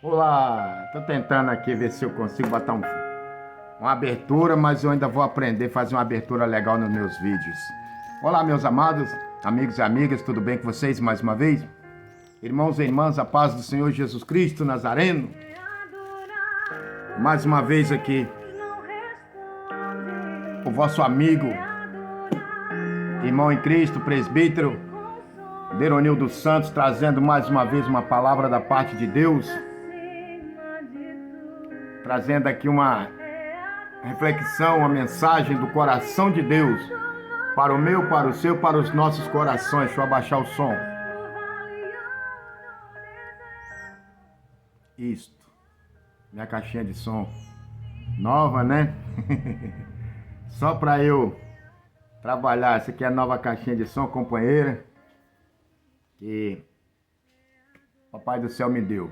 Olá, tô tentando aqui ver se eu consigo botar uma abertura, mas eu ainda vou aprender a fazer uma abertura legal nos meus vídeos. Olá, meus amados, amigos e amigas, tudo bem com vocês mais uma vez? Irmãos e irmãs, a paz do Senhor Jesus Cristo Nazareno. Mais uma vez aqui, o vosso amigo, irmão em Cristo, presbítero Deronil dos Santos, trazendo mais uma vez uma palavra da parte de Deus. Trazendo aqui uma reflexão, uma mensagem do coração de Deus para o meu, para o seu, para os nossos corações. Deixa eu abaixar o som. Isto. Minha caixinha de som nova, né? Só para eu trabalhar. Essa aqui é a nova caixinha de som, companheira, que Papai do Céu me deu.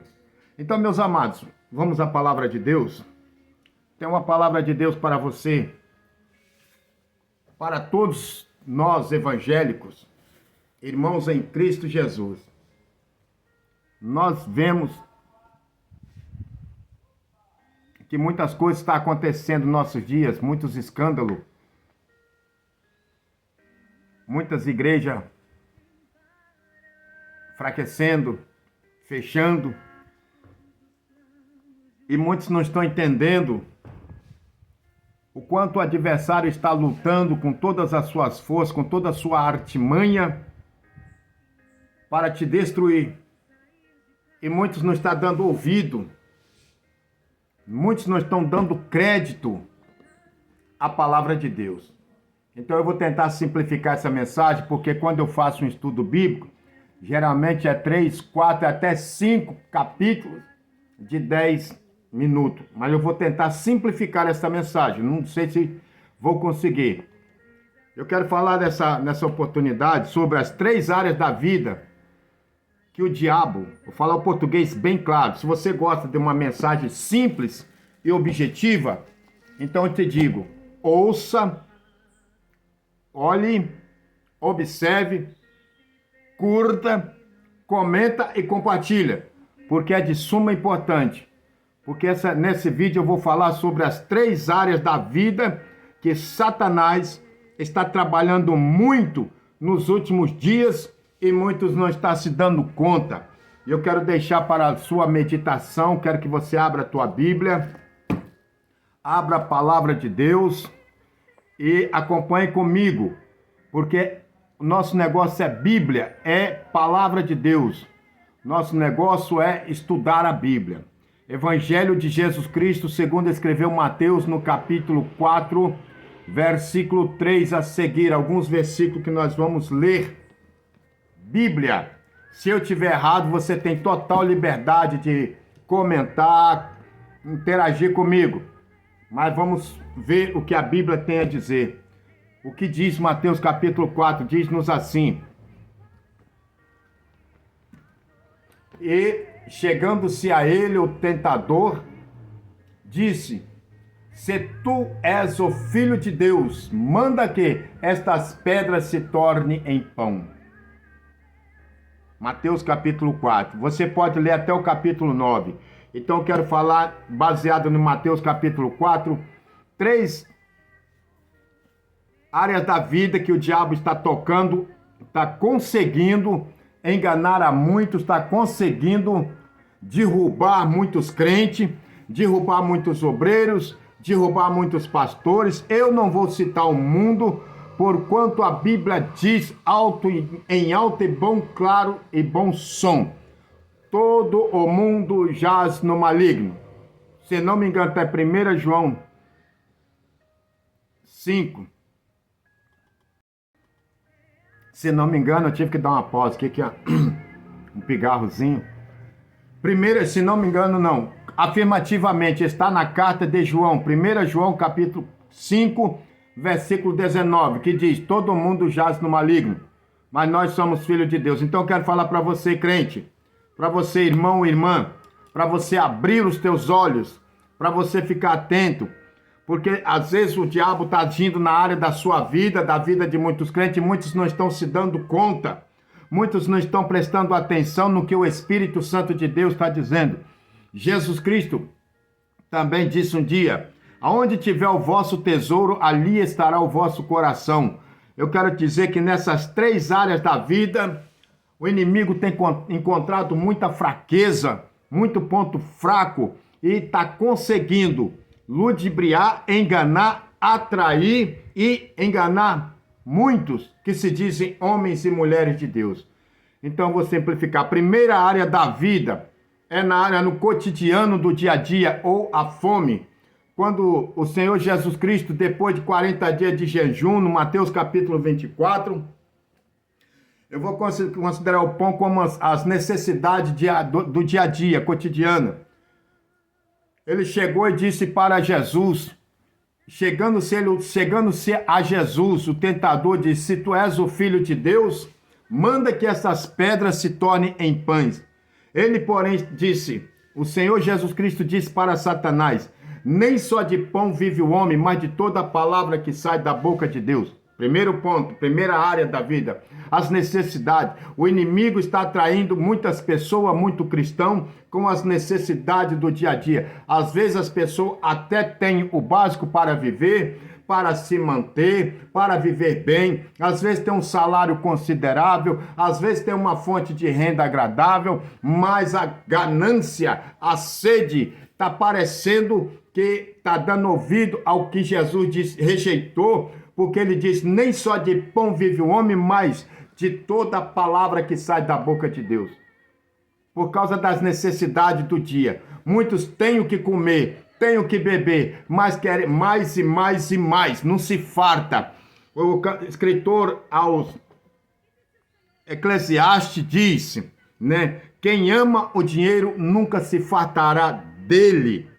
Então, meus amados, vamos à palavra de Deus. Tem uma palavra de Deus para você, para todos nós evangélicos, irmãos em Cristo Jesus. Nós vemos que muitas coisas estão acontecendo nos nossos dias, muitos escândalos, muitas igrejas enfraquecendo, fechando, e muitos não estão entendendo o quanto o adversário está lutando com todas as suas forças, com toda a sua artimanha para te destruir. E muitos não estão dando ouvido, muitos não estão dando crédito à palavra de Deus. Então eu vou tentar simplificar essa mensagem, porque quando eu faço um estudo bíblico, geralmente é 3, 4, até 5 capítulos de 10 minutos. Mas eu vou tentar simplificar essa mensagem. Não sei se vou conseguir. Eu quero falar nessa oportunidade sobre as 3 áreas da vida que o diabo, vou falar o português bem claro. Se você gosta de uma mensagem simples e objetiva, então eu te digo, ouça, olhe, observe, curta, comenta e compartilha, porque é de suma importância. Porque nesse vídeo eu vou falar sobre as 3 áreas da vida que Satanás está trabalhando muito nos últimos dias e muitos não estão se dando conta. Eu quero deixar para a sua meditação, quero que você abra a tua Bíblia, abra a palavra de Deus e acompanhe comigo, porque o nosso negócio é Bíblia, é palavra de Deus. Nosso negócio é estudar a Bíblia. Evangelho de Jesus Cristo, segundo escreveu Mateus, no capítulo 4, versículo 3 a seguir. Alguns versículos que nós vamos ler. Bíblia. Se eu tiver errado, você tem total liberdade de comentar, interagir comigo. Mas vamos ver o que a Bíblia tem a dizer. O que diz Mateus capítulo 4? Diz-nos assim: E chegando-se a ele o tentador, disse: Se tu és o Filho de Deus, manda que estas pedras se tornem em pão. Mateus capítulo 4. Você pode ler até o capítulo 9. Então eu quero falar, baseado no Mateus capítulo 4, 3 áreas da vida que o diabo está tocando, está conseguindo enganar a muitos, está conseguindo derrubar muitos crentes, derrubar muitos obreiros, derrubar muitos pastores. Eu não vou citar o mundo, porquanto a Bíblia diz em alto e bom, claro e bom som: todo o mundo jaz no maligno. Se não me engano, é 1 João 5. Se não me engano, eu tive que dar uma pausa aqui, que é um pigarrozinho. Primeiro, se não me engano, não. Afirmativamente, está na carta de João, 1 João capítulo 5, versículo 19, que diz: todo mundo jaz no maligno, mas nós somos filhos de Deus. Então eu quero falar para você, crente, para você, irmão e irmã, para você abrir os teus olhos, para você ficar atento, porque às vezes o diabo está agindo na área da sua vida, da vida de muitos crentes, muitos não estão se dando conta, muitos não estão prestando atenção no que o Espírito Santo de Deus está dizendo. Jesus Cristo também disse um dia: aonde tiver o vosso tesouro, ali estará o vosso coração. Eu quero dizer que nessas 3 áreas da vida, o inimigo tem encontrado muita fraqueza, muito ponto fraco, e está conseguindo ludibriar, enganar, atrair e enganar muitos que se dizem homens e mulheres de Deus. Então, vou simplificar. A primeira área da vida é na área no cotidiano do dia a dia, ou a fome. Quando o Senhor Jesus Cristo, depois de 40 dias de jejum, no Mateus capítulo 24, eu vou considerar o pão como as necessidades do dia a dia, cotidiana. Ele chegou e disse para Jesus, chegando-se a Jesus, o tentador disse: se tu és o Filho de Deus, manda que essas pedras se tornem em pães. Ele, porém, disse, o Senhor Jesus Cristo disse para Satanás: nem só de pão vive o homem, mas de toda a palavra que sai da boca de Deus. Primeiro ponto, primeira área da vida, as necessidades. O inimigo está atraindo muitas pessoas, muito cristão, com as necessidades do dia a dia. Às vezes as pessoas até têm o básico para viver, para se manter, para viver bem. Às vezes tem um salário considerável, às vezes tem uma fonte de renda agradável, mas a ganância, a sede, está parecendo que está dando ouvido ao que Jesus disse, rejeitou, porque ele diz: nem só de pão vive o homem, mas de toda a palavra que sai da boca de Deus. Por causa das necessidades do dia. Muitos têm o que comer, têm o que beber, mas querem mais e mais e mais, não se farta. O escritor aos Eclesiastes disse, né? Quem ama o dinheiro nunca se fartará dele.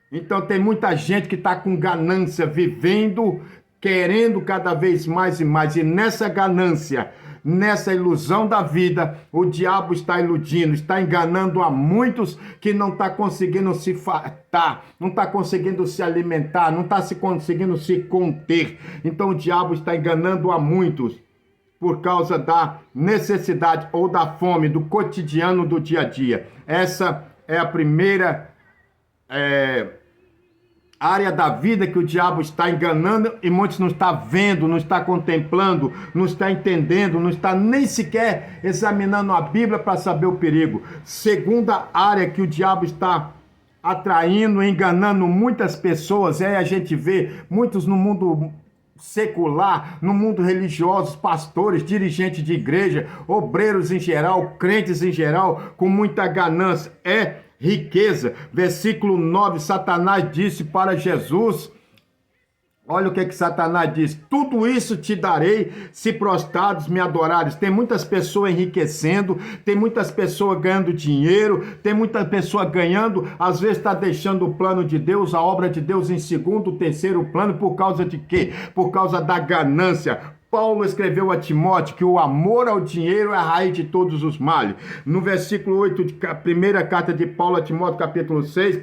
Então tem muita gente que está com ganância, vivendo, querendo cada vez mais e mais. E nessa ganância, nessa ilusão da vida, o diabo está iludindo, está enganando a muitos que não está conseguindo se fartar, não está conseguindo se alimentar, não está conseguindo se conter. Então o diabo está enganando a muitos por causa da necessidade ou da fome, do cotidiano do dia a dia. Essa é a primeira área da vida que o diabo está enganando e muitos não estão vendo, não estão contemplando, não estão entendendo, não estão nem sequer examinando a Bíblia para saber o perigo. Segunda área que o diabo está atraindo, enganando muitas pessoas, a gente vê muitos no mundo secular, no mundo religioso, pastores, dirigentes de igreja, obreiros em geral, crentes em geral, com muita ganância, riqueza. Versículo 9, Satanás disse para Jesus, olha o que Satanás diz: tudo isso te darei se prostrados me adorares. Tem muitas pessoas enriquecendo, tem muitas pessoas ganhando dinheiro, tem muita pessoa ganhando, às vezes está deixando o plano de Deus, a obra de Deus em segundo, terceiro plano, por causa de quê? Por causa da ganância. Paulo escreveu a Timóteo que o amor ao dinheiro é a raiz de todos os males. No versículo 8, primeira carta de Paulo a Timóteo, capítulo 6,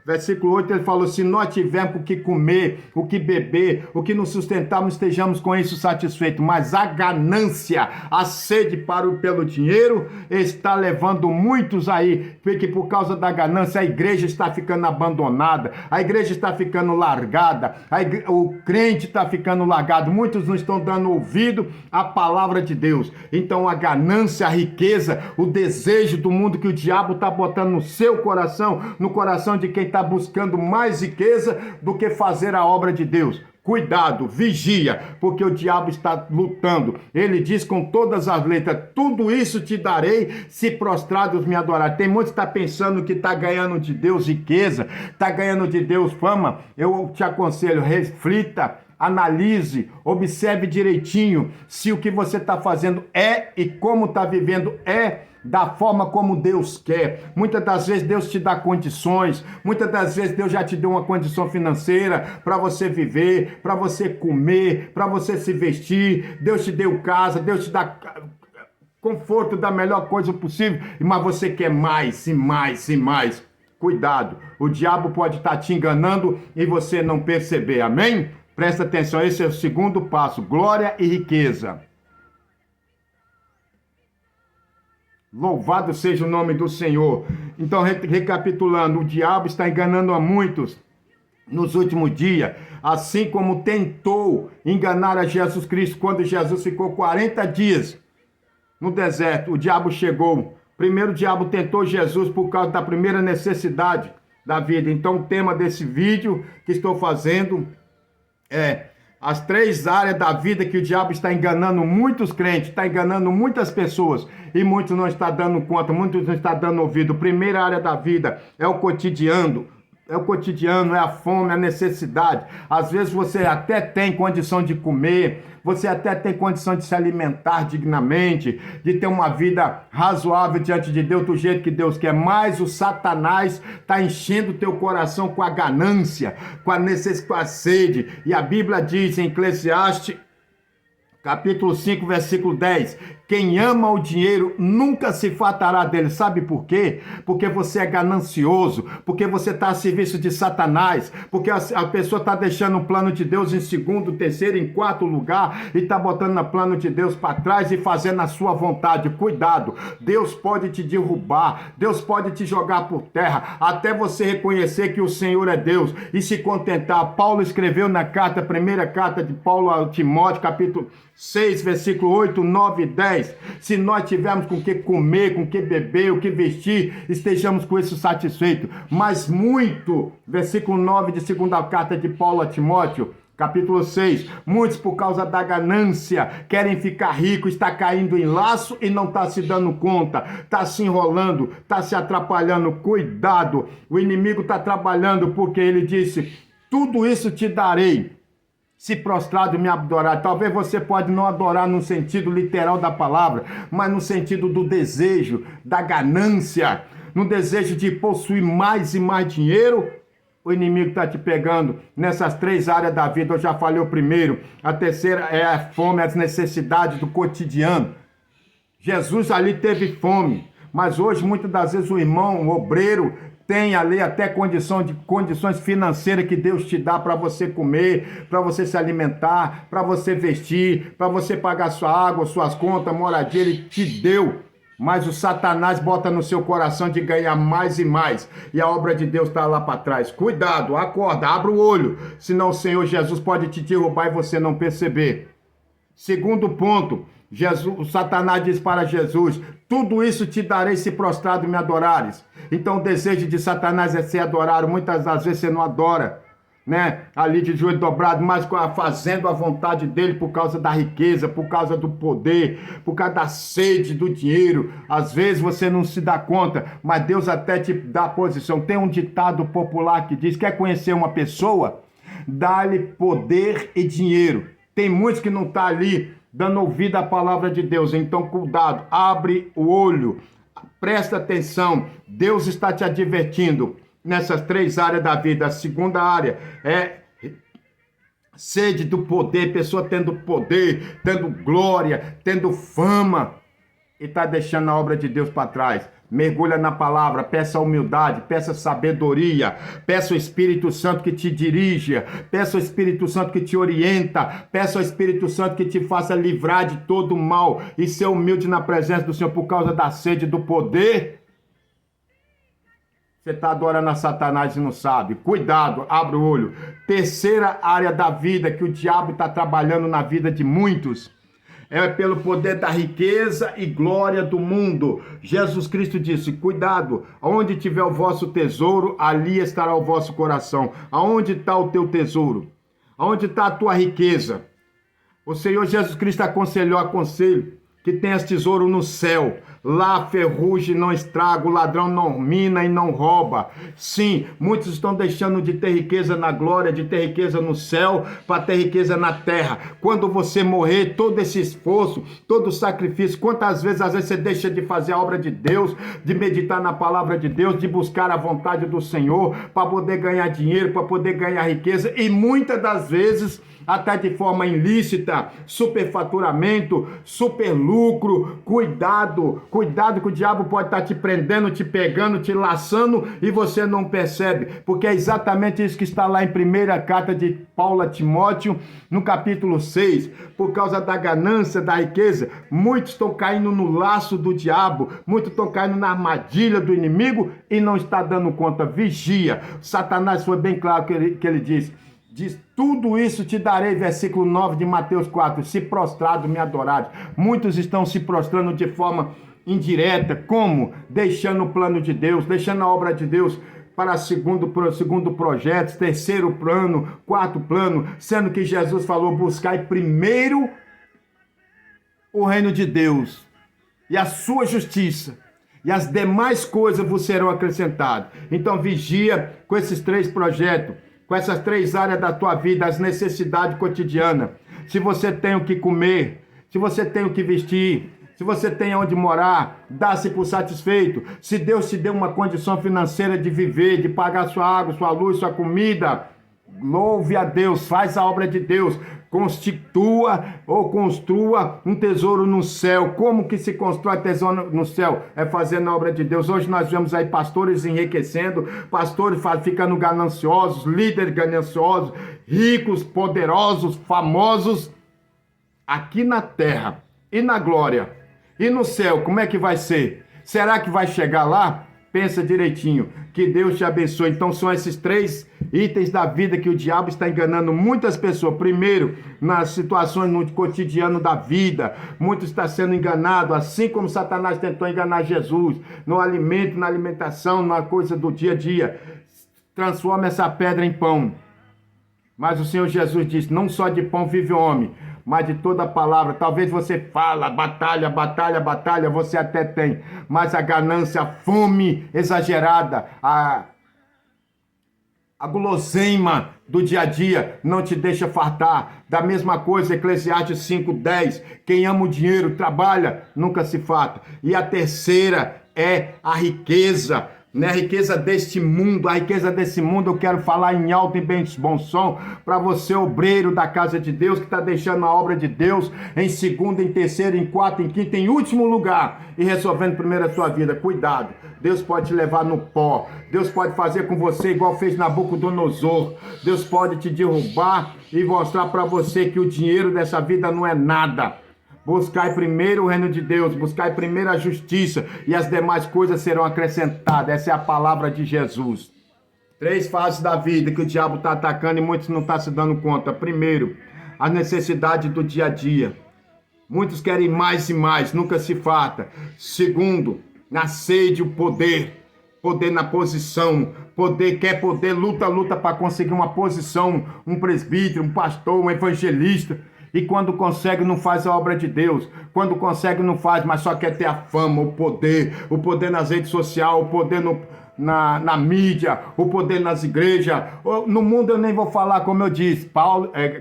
versículo 8, ele falou: se nós tivermos o que comer, o que beber, o que nos sustentarmos, estejamos com isso satisfeitos. Mas a ganância, a sede pelo dinheiro, está levando muitos aí, porque por causa da ganância a igreja está ficando abandonada, a igreja está ficando largada, o crente está ficando largado, muitos não estão dando ouvido à palavra de Deus. Então a ganância, a riqueza, o desejo do mundo que o diabo está botando no seu coração, no coração de quem está buscando mais riqueza do que fazer a obra de Deus. Cuidado, vigia, porque o diabo está lutando. Ele diz com todas as letras: tudo isso te darei se prostrados me adorar. Tem muitos que estão pensando que está ganhando de Deus riqueza, está ganhando de Deus fama. Eu te aconselho, reflita, analise, observe direitinho se o que você está fazendo e como está vivendo da forma como Deus quer. Muitas das vezes Deus te dá condições, muitas das vezes Deus já te deu uma condição financeira para você viver, para você comer, para você se vestir. Deus te deu casa, Deus te dá conforto da melhor coisa possível, mas você quer mais e mais e mais. Cuidado, o diabo pode estar te enganando e você não perceber, amém? Presta atenção, esse é o segundo passo, glória e riqueza. Louvado seja o nome do Senhor. Então, recapitulando, o diabo está enganando a muitos nos últimos dias, assim como tentou enganar a Jesus Cristo quando Jesus ficou 40 dias no deserto. O diabo chegou. Primeiro o diabo tentou Jesus por causa da primeira necessidade da vida. Então o tema desse vídeo que estou fazendo é as 3 áreas da vida que o diabo está enganando muitos crentes, está enganando muitas pessoas e muitos não estão dando conta, muitos não estão dando ouvido. Primeira área da vida é o cotidiano. É o cotidiano, é a fome, a necessidade. Às vezes você até tem condição de comer, você até tem condição de se alimentar dignamente, de ter uma vida razoável diante de Deus, do jeito que Deus quer. Mas o Satanás está enchendo o teu coração com a ganância, com a necessidade, com a sede. E a Bíblia diz em Eclesiastes, capítulo 5, versículo 10, quem ama o dinheiro nunca se fartará dele. Sabe por quê? Porque você é ganancioso, porque você está a serviço de Satanás, porque a pessoa está deixando o plano de Deus em segundo, terceiro, em quarto lugar e está botando o plano de Deus para trás e fazendo a sua vontade. Cuidado, Deus pode te derrubar, Deus pode te jogar por terra, até você reconhecer que o Senhor é Deus e se contentar. Paulo escreveu na carta, primeira carta de Paulo a Timóteo, capítulo 6, versículo 8, 9 e 10. Se nós tivermos com o que comer, com o que beber, o que vestir, estejamos com isso satisfeitos. Mas muito, versículo 9 de segunda carta de Paulo a Timóteo, capítulo 6, muitos por causa da ganância querem ficar ricos, está caindo em laço e não está se dando conta, está se enrolando, está se atrapalhando. Cuidado, o inimigo está trabalhando porque ele disse, tudo isso te darei se prostrado me adorar. Talvez você pode não adorar no sentido literal da palavra, mas no sentido do desejo, da ganância, no desejo de possuir mais e mais dinheiro. O inimigo está te pegando nessas 3 áreas da vida. Eu já falei o primeiro. A terceira é a fome, as necessidades do cotidiano. Jesus ali teve fome, mas hoje muitas das vezes o irmão, o obreiro, tem ali até condições financeiras que Deus te dá para você comer, para você se alimentar, para você vestir, para você pagar sua água, suas contas, moradia, ele te deu. Mas o Satanás bota no seu coração de ganhar mais e mais. E a obra de Deus está lá para trás. Cuidado, acorda, abra o olho. Senão o Senhor Jesus pode te derrubar e você não perceber. Segundo ponto, o Satanás diz para Jesus, tudo isso te darei se prostrado me adorares. Então o desejo de Satanás é ser adorado. Muitas das vezes você não adora, né? Ali de joelho dobrado, mas fazendo a vontade dele por causa da riqueza, por causa do poder, por causa da sede do dinheiro. Às vezes você não se dá conta, mas Deus até te dá posição. Tem um ditado popular que diz, quer conhecer uma pessoa? Dá-lhe poder e dinheiro. Tem muitos que não estão ali dando ouvido à palavra de Deus. Então cuidado, abre o olho, presta atenção. Deus está te advertindo nessas 3 áreas da vida. A segunda área é sede do poder, pessoa tendo poder, tendo glória, tendo fama e está deixando a obra de Deus para trás. Mergulha na palavra, peça humildade, peça sabedoria, peça o Espírito Santo que te dirija, peça o Espírito Santo que te orienta, peça o Espírito Santo que te faça livrar de todo o mal e ser humilde na presença do Senhor por causa da sede do poder. Você está adorando a Satanás e não sabe. Cuidado, abre o olho. Terceira área da vida que o diabo está trabalhando na vida de muitos é pelo poder da riqueza e glória do mundo. Jesus Cristo disse, cuidado, onde tiver o vosso tesouro, ali estará o vosso coração. Aonde está o teu tesouro? Aonde está a tua riqueza? O Senhor Jesus Cristo aconselho que tenhas tesouro no céu. Lá a ferrugem não estraga, o ladrão não mina e não rouba. Sim, muitos estão deixando de ter riqueza na glória, de ter riqueza no céu, para ter riqueza na terra. Quando você morrer, todo esse esforço, todo o sacrifício, às vezes você deixa de fazer a obra de Deus, de meditar na palavra de Deus, de buscar a vontade do Senhor, para poder ganhar dinheiro, para poder ganhar riqueza. E muitas das vezes até de forma ilícita, superfaturamento, superlucro. Cuidado que o diabo pode estar te prendendo, te pegando, te laçando e você não percebe, porque é exatamente isso que está lá em primeira carta de Paulo a Timóteo, no capítulo 6. Por causa da ganância, da riqueza, muitos estão caindo no laço do diabo, muitos estão caindo na armadilha do inimigo e não está dando conta. Vigia. Satanás foi bem claro que ele diz, tudo isso te darei, versículo 9 de Mateus 4, se prostrado me adorares. Muitos estão se prostrando de forma indireta, como? Deixando o plano de Deus, deixando a obra de Deus para segundo projeto, terceiro plano, quarto plano, sendo que Jesus falou, buscai primeiro o reino de Deus e a sua justiça, e as demais coisas vos serão acrescentadas. Então vigia com esses 3 projetos, com essas 3 áreas da tua vida, as necessidades cotidianas. Se você tem o que comer, se você tem o que vestir, se você tem onde morar, dá-se por satisfeito. Se Deus te deu uma condição financeira de viver, de pagar sua água, sua luz, sua comida, louve a Deus, faz a obra de Deus, constitua ou construa um tesouro no céu. Como que se constrói tesouro no céu? É fazendo a obra de Deus. Hoje nós vemos aí pastores enriquecendo, pastores ficando gananciosos, líderes gananciosos, ricos, poderosos, famosos, aqui na terra e na glória. E no céu, como é que vai ser? Será que vai chegar lá? Pensa direitinho. Que Deus te abençoe. Então são esses 3 itens da vida que o diabo está enganando muitas pessoas. Primeiro, nas situações no cotidiano da vida. Muitos estão sendo enganados, assim como Satanás tentou enganar Jesus. No alimento, na alimentação, na coisa do dia a dia. Transforma essa pedra em pão. Mas o Senhor Jesus disse, não só de pão vive o homem, mas de toda a palavra. Talvez você fala, batalha, você até tem, mas a ganância, a fome exagerada, a guloseima do dia a dia não te deixa fartar. Da mesma coisa, Eclesiastes 5:10, quem ama o dinheiro, trabalha, nunca se farta. E a terceira é a riqueza. A riqueza deste mundo, a riqueza desse mundo, eu quero falar em alto e bem bom som para você, obreiro da casa de Deus, que está deixando a obra de Deus em segundo, em terceiro, em quarto, em quinto, em último lugar e resolvendo primeiro a sua vida. Cuidado, Deus pode te levar no pó, Deus pode fazer com você igual fez Nabucodonosor, Deus pode te derrubar e mostrar para você que o dinheiro dessa vida não é nada. Buscai primeiro o reino de Deus, buscai primeiro a justiça e as demais coisas serão acrescentadas. Essa é a palavra de Jesus. 3 fases da vida que o diabo está atacando e muitos não estão se dando conta. Primeiro, a necessidade do dia a dia. Muitos querem mais e mais, nunca se farta. Segundo, na sede, o poder. Poder na posição, quer poder, luta para conseguir uma posição, um presbítero, um pastor, um evangelista. E quando consegue, não faz a obra de Deus. Quando consegue, não faz, mas só quer ter a fama, o poder nas redes sociais, o poder na mídia, o poder nas igrejas. No mundo eu nem vou falar, como eu disse.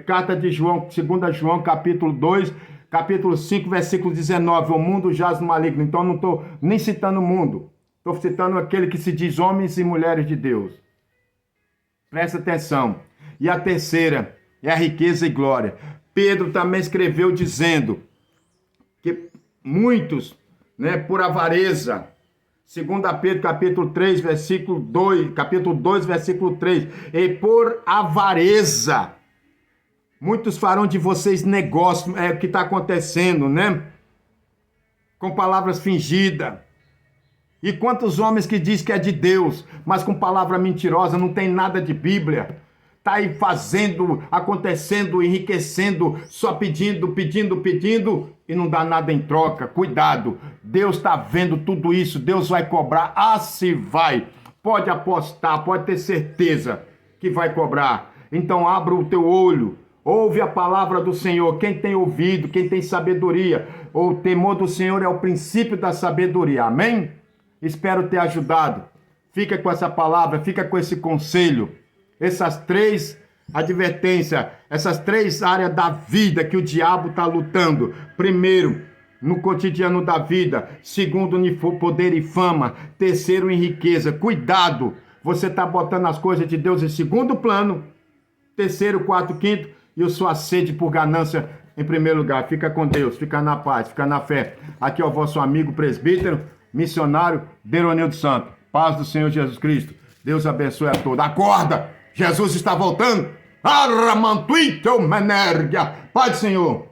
Carta de João, 2 João, capítulo 2, capítulo 5, versículo 19. O mundo jaz no maligno. Então não estou nem citando o mundo. Estou citando aquele que se diz homens e mulheres de Deus. Presta atenção. E a terceira é a riqueza e glória. Pedro também escreveu dizendo que muitos, por avareza, 2 Pedro capítulo 3, versículo 2, capítulo 2, versículo 3, e por avareza, muitos farão de vocês negócio, é o que está acontecendo, com palavras fingidas. E quantos homens que diz que é de Deus, mas com palavra mentirosa, não tem nada de Bíblia. Está aí fazendo, acontecendo, enriquecendo, só pedindo e não dá nada em troca. Cuidado, Deus está vendo tudo isso, Deus vai cobrar, se vai. Pode apostar, pode ter certeza que vai cobrar. Então abra o teu olho, ouve a palavra do Senhor. Quem tem ouvido, quem tem sabedoria, o temor do Senhor é o princípio da sabedoria, amém? Espero ter ajudado. Fica com essa palavra, fica com esse conselho. Essas 3 advertências, essas 3 áreas da vida que o diabo está lutando. Primeiro, no cotidiano da vida. Segundo, em poder e fama. Terceiro, em riqueza. Cuidado, você está botando as coisas de Deus em segundo plano. Terceiro, quarto, quinto. e a sua sede por ganância em primeiro lugar. Fica com Deus, fica na paz, fica na fé. Aqui é o vosso amigo presbítero, missionário Deronildo Santos. Paz do Senhor Jesus Cristo. Deus abençoe a todos. Acorda! Jesus está voltando! Arramantuito menergia! Pai do Senhor!